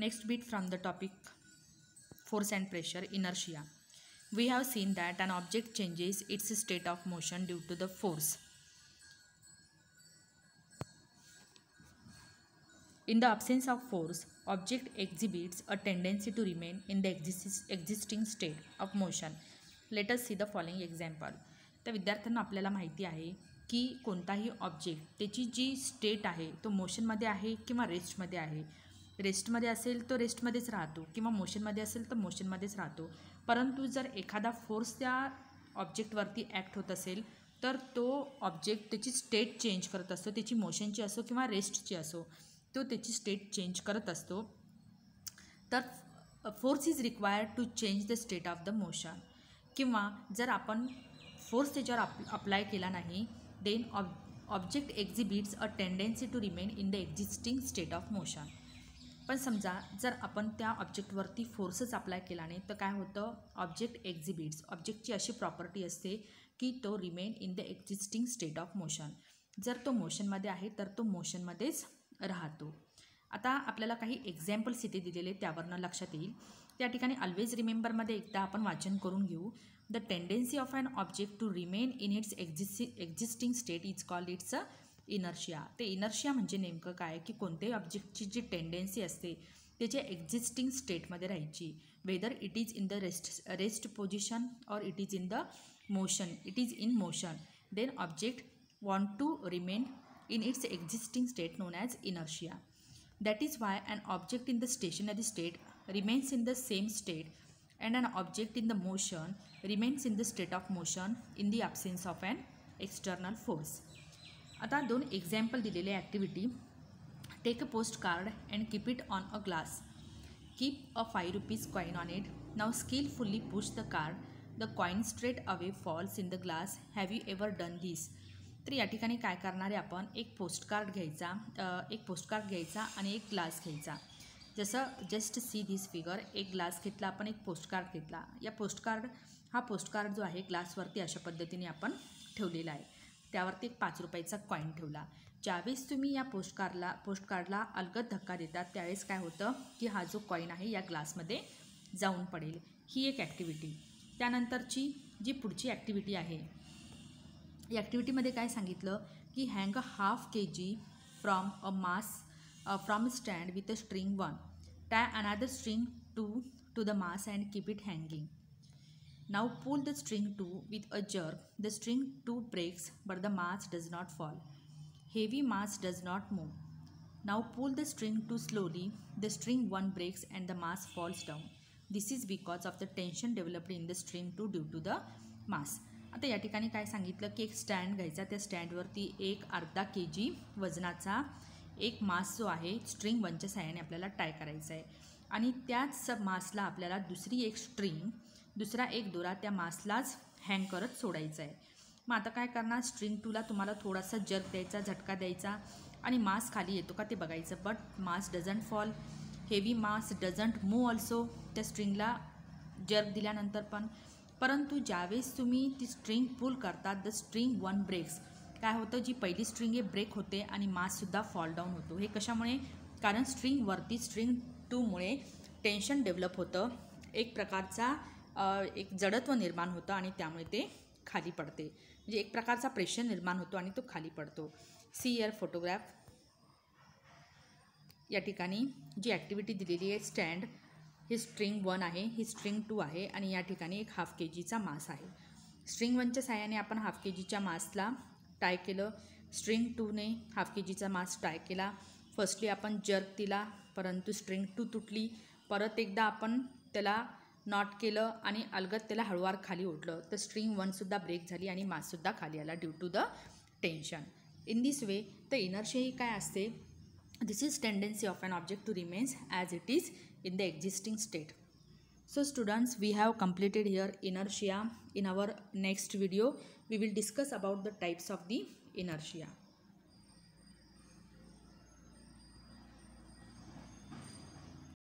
Next bit from the topic force and pressure, inertia. We have seen that an object changes its state of motion due to the force. In the absence of force, object exhibits a tendency to remain in the existing state of motion. Let us see the following example. तर विद्यार्थ्यांना आपल्याला माहिती आहे की कोणताही object त्याची जी state आहे तो मोशनमध्ये आहे किंवा रेस्टमध्ये आहे. रेस्टमध्ये असेल तो रेस्टमध्येच राहतो किंवा मोशनमध्ये असेल तर मोशनमध्येच राहतो. परंतु जर एखादा फोर्स त्या ऑब्जेक्टवरती ॲक्ट होत असेल तर तो ऑब्जेक्ट त्याची स्टेट चेंज करत असतो. त्याची मोशनची असो किंवा रेस्टची असो, तो त्याची स्टेट चेंज करत असतो. तर force is required to change the state of the motion. किंवा जर आपण फोर्स त्याच्यावर अप्लाय केला नाही, then object exhibits a tendency to remain in the existing state of motion. पण समजा जर आपण त्या ऑब्जेक्टवरती फोर्सच अप्लाय केला नाही तर काय होतं, ऑब्जेक्ट एक्झिबिट्स, ऑब्जेक्टची अशी प्रॉपर्टी असते की तो remain in the existing state of motion. जर तो मोशनमध्ये आहे तर तो मोशनमध्येच राहतो. आता आपल्याला काही एक्झाम्पल्स इथे दिलेले त्यावरनं लक्षात येईल. त्या ठिकाणी ऑलवेज रिमेंबरमध्ये एकदा आपण वाचन करून घेऊ. The tendency of an object to remain in its existing state is called its inertia. ते इनर्शिया म्हणजे नेमकं काय की कोणत्याही ऑब्जेक्टची जी टेंडन्सी असते त्याच्या एक्झिस्टिंग स्टेटमध्ये राहायची, whether it is in the rest position और it is in the motion, it is in motion, then object want to remain in its existing state known as inertia. That is why an object in the stationary state remains in the same state and an object in the motion remains in the state of motion in the absence of an external force. आता दोन example दिलेले activity. Take a post card and keep it on a glass. Keep a 5 rupees coin on it. Now skillfully push the card. The coin straight away falls in the glass. Have you ever done this? तर या ठिकाणी काय करणार आहे, आपण एक postcard घ्यायचा आणि एक ग्लास घ्यायचा. जसं जस्ट सी दिस फिगर, एक ग्लास घेतला आपण, एक पोस्टकार्ड घेतला. या पोस्टकार्ड जो आहे ग्लासवरती अशा पद्धतीने आपण ठेवलेला आहे. त्यावरती एक 5 रुपयाचा कॉईन ठेवला. ज्यावेळेस तुम्ही या पोस्टकार्डला अलगद धक्का देतात त्यावेळेस काय होतं की हा जो कॉईन आहे या ग्लासमध्ये जाऊन पडेल. ही एक ॲक्टिव्हिटी. त्यानंतरची जी पुढची ॲक्टिव्हिटी आहे, या ॲक्टिव्हिटीमध्ये काय सांगितलं की hang a ½ kg from stand with a string 1. Tie another string to the mass and keep it hanging. Now pull the string 2 with a jerk. The string 2 breaks but the mass does not fall. Heavy mass does not move. Now pull the string 2 slowly. The string 1 breaks and the mass falls down. This is because of the tension developed in the string 2 due to the mass. आता या ठिकाणी काय सांगितलं की एक stand घ्यायचा, त्या स्टँडवरती एक अर्धा kg वजनाचा एक मास जो आहे स्ट्रिंग 1च्या साहाय्याने आपल्याला टाय करायचा आहे. आणि त्याच मासला आपल्याला दुसरा एक दोरा त्या मासलाच हँग करत सोडायचा आहे. मग आता काय करणार, स्ट्रिंग 2ला तुम्हाला थोडासा जर्क द्यायचा, झटका द्यायचा आणि मास खाली येतो का ते बघायचं. But mass doesn't fall, heavy mass doesn't move also. त्या स्ट्रिंगला जर्क दिल्यानंतर परंतु ज्यावेळेस तुम्ही ती स्ट्रिंग पुल करतात, द स्ट्रिंग 1 ब्रेक्स, काय होतं, जी पहिली स्ट्रिंग आहे ब्रेक होते आणि माससुद्धा फॉल डाऊन होतो. हे कशामुळे, कारण स्ट्रिंग 2मुळे टेन्शन डेव्हलप होतं, एक प्रकारचा एक जडत्व निर्माण होतं आणि त्यामुळे ते खाली पडते. म्हणजे एक प्रकारचा प्रेशर निर्माण होतो आणि तो खाली पडतो. See here photograph. या ठिकाणी जी ॲक्टिव्हिटी दिलेली आहे, स्टँड, ही स्ट्रिंग 1 आहे, ही स्ट्रिंग 2 आहे आणि या ठिकाणी एक ½ kgचा मास आहे. स्ट्रिंग 1च्या साहाय्याने आपण ½ kgच्या मासला टाय केलं. स्ट्रिंग 2ने ½ kgचा मास टाय केला. फर्स्टली आपण जर्क दिला परंतु स्ट्रिंग 2 तुटली. परत एकदा आपण त्याला नॉट केलं आणि अलगद त्याला हळूवार खाली ओढलं तर स्ट्रिंग 1सुद्धा ब्रेक झाली आणि माससुद्धा खाली आला due to the tension. In this way तर इनर्शिया ही काय असते, this is tendency of an object to remains as it is in the existing state. So students, we have completed here inertia. In our next video we will discuss about the types of the inertia.